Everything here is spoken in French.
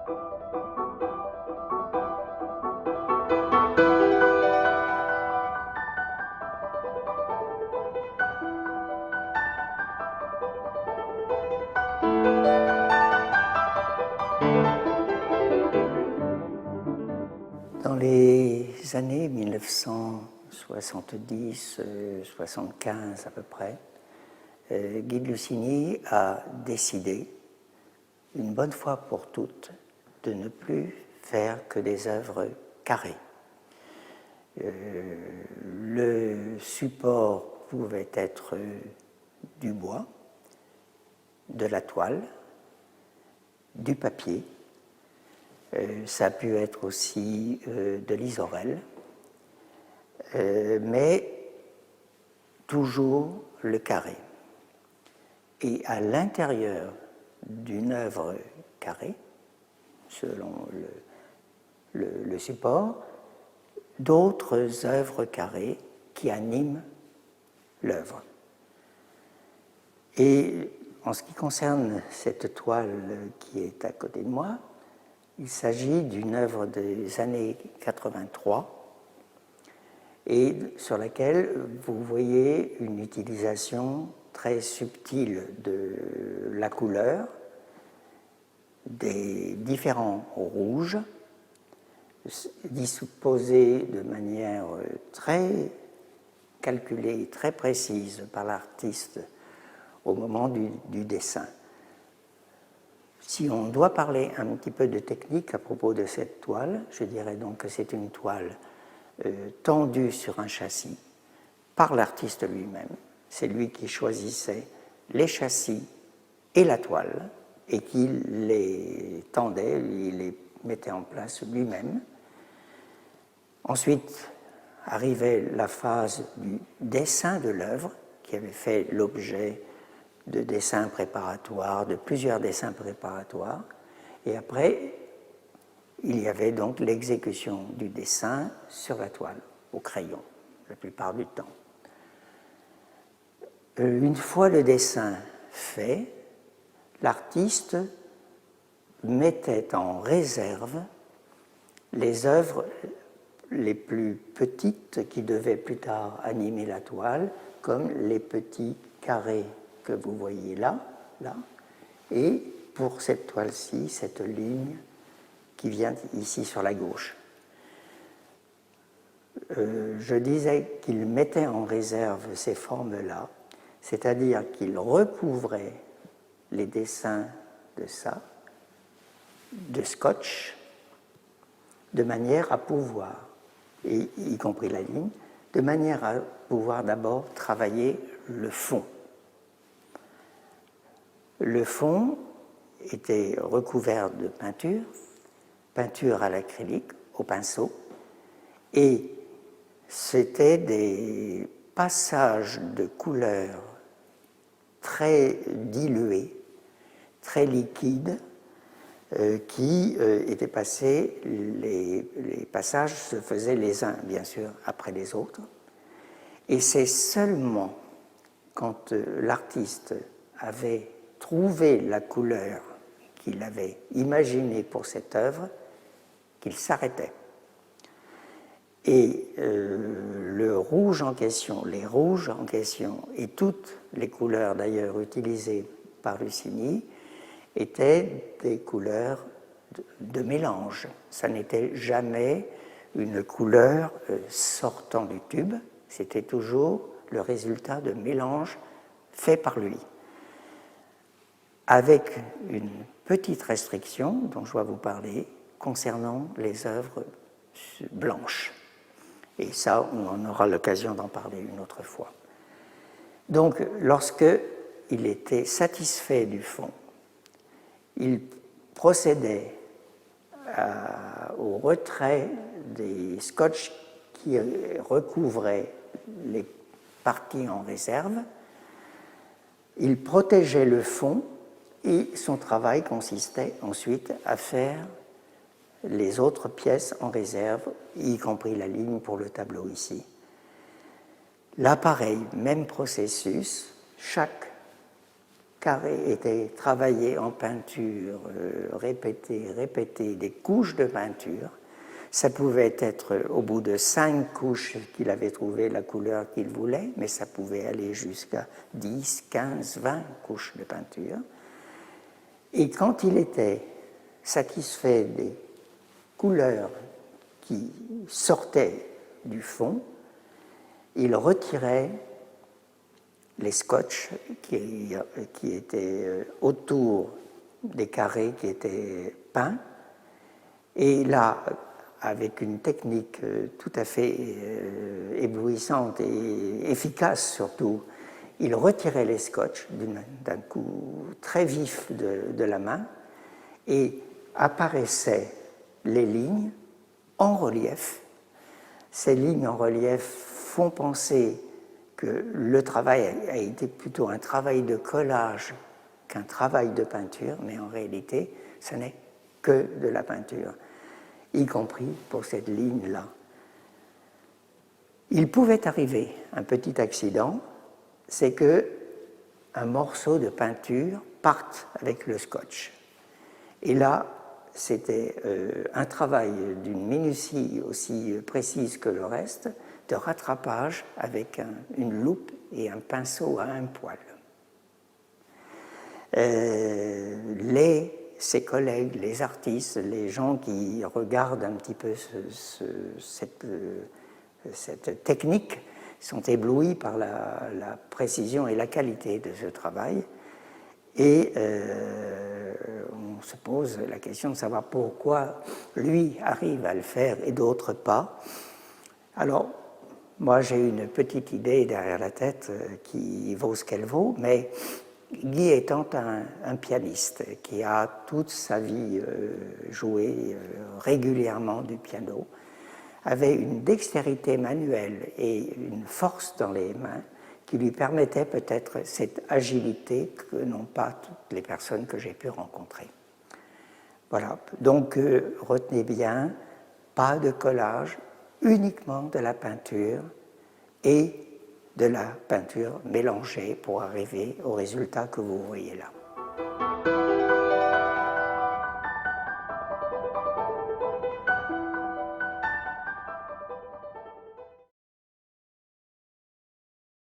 Dans les années 1970-75 à peu près, Guy de Lusigny a décidé, une bonne fois pour toutes, de ne plus faire que des œuvres carrées. Le support pouvait être du bois, de la toile, du papier. Ça a pu être aussi de l'isorel, mais toujours le carré. Et à l'intérieur d'une œuvre carrée, selon le support, d'autres œuvres carrées qui animent l'œuvre. Et en ce qui concerne cette toile qui est à côté de moi, il s'agit d'une œuvre des années 83 et sur laquelle vous voyez une utilisation très subtile de la couleur, des différents rouges, disposés de manière très calculée, très précise par l'artiste au moment du dessin. Si on doit parler un petit peu de technique à propos de cette toile, je dirais donc que c'est une toile tendue sur un châssis par l'artiste lui-même. C'est lui qui choisissait les châssis et la toile et qui les tendait, il les mettait en place lui-même. Ensuite arrivait la phase du dessin de l'œuvre qui avait fait l'objet de dessins préparatoires, de plusieurs dessins préparatoires. Et après, il y avait donc l'exécution du dessin sur la toile, au crayon, la plupart du temps. Une fois le dessin fait, l'artiste mettait en réserve les œuvres les plus petites qui devaient plus tard animer la toile, comme les petits carrés que vous voyez là, et pour cette toile-ci, cette ligne qui vient ici sur la gauche. Je disais qu'il mettait en réserve ces formes-là, c'est-à-dire qu'il recouvrait les dessins de ça, de scotch, de manière à pouvoir, et y compris la ligne, de manière à pouvoir d'abord travailler le fond. Le fond était recouvert de peinture à l'acrylique, au pinceau, et c'était des passages de couleurs très dilués, très liquides, qui étaient passés, les passages se faisaient les uns, bien sûr, après les autres, et c'est seulement quand l'artiste avait trouvé la couleur qu'il avait imaginée pour cette œuvre qu'il s'arrêtait. Et le rouge en question, les rouges en question, et toutes les couleurs d'ailleurs utilisées par Lusigny, étaient des couleurs de mélange. Ça n'était jamais une couleur sortant du tube, c'était toujours le résultat de mélange fait par lui. Avec une petite restriction dont je vais vous parler concernant les œuvres blanches. Et ça, on aura l'occasion d'en parler une autre fois. Donc, lorsqu'il était satisfait du fond, il procédait au retrait des scotch qui recouvraient les parties en réserve. Il protégeait le fond et son travail consistait ensuite à faire les autres pièces en réserve, y compris la ligne pour le tableau ici. Là, pareil, même processus, chaque carré était travaillé en peinture, répété, des couches de peinture. Ça pouvait être au bout de 5 couches qu'il avait trouvé la couleur qu'il voulait, mais ça pouvait aller jusqu'à 10, 15, 20 couches de peinture. Et quand il était satisfait des couleurs qui sortaient du fond, il retirait les scotch qui étaient autour des carrés qui étaient peints, et là, avec une technique tout à fait éblouissante et efficace surtout, il retirait les scotch d'un coup très vif de la main, et apparaissaient les lignes en relief. Ces lignes en relief font penser que le travail a été plutôt un travail de collage qu'un travail de peinture, mais en réalité, ce n'est que de la peinture, y compris pour cette ligne-là. Il pouvait arriver un petit accident, c'est qu'un morceau de peinture parte avec le scotch. Et là, c'était un travail d'une minutie aussi précise que le reste, de rattrapage avec une loupe et un pinceau à un poil. Ses collègues, les artistes, les gens qui regardent un petit peu cette technique sont éblouis par la précision et la qualité de ce travail. Et on se pose la question de savoir pourquoi lui arrive à le faire et d'autres pas. Alors, moi j'ai une petite idée derrière la tête qui vaut ce qu'elle vaut, mais Guy étant un pianiste qui a toute sa vie joué régulièrement du piano, avait une dextérité manuelle et une force dans les mains qui lui permettait peut-être cette agilité que n'ont pas toutes les personnes que j'ai pu rencontrer. Voilà, donc retenez bien, pas de collage, uniquement de la peinture et de la peinture mélangée pour arriver au résultat que vous voyez là.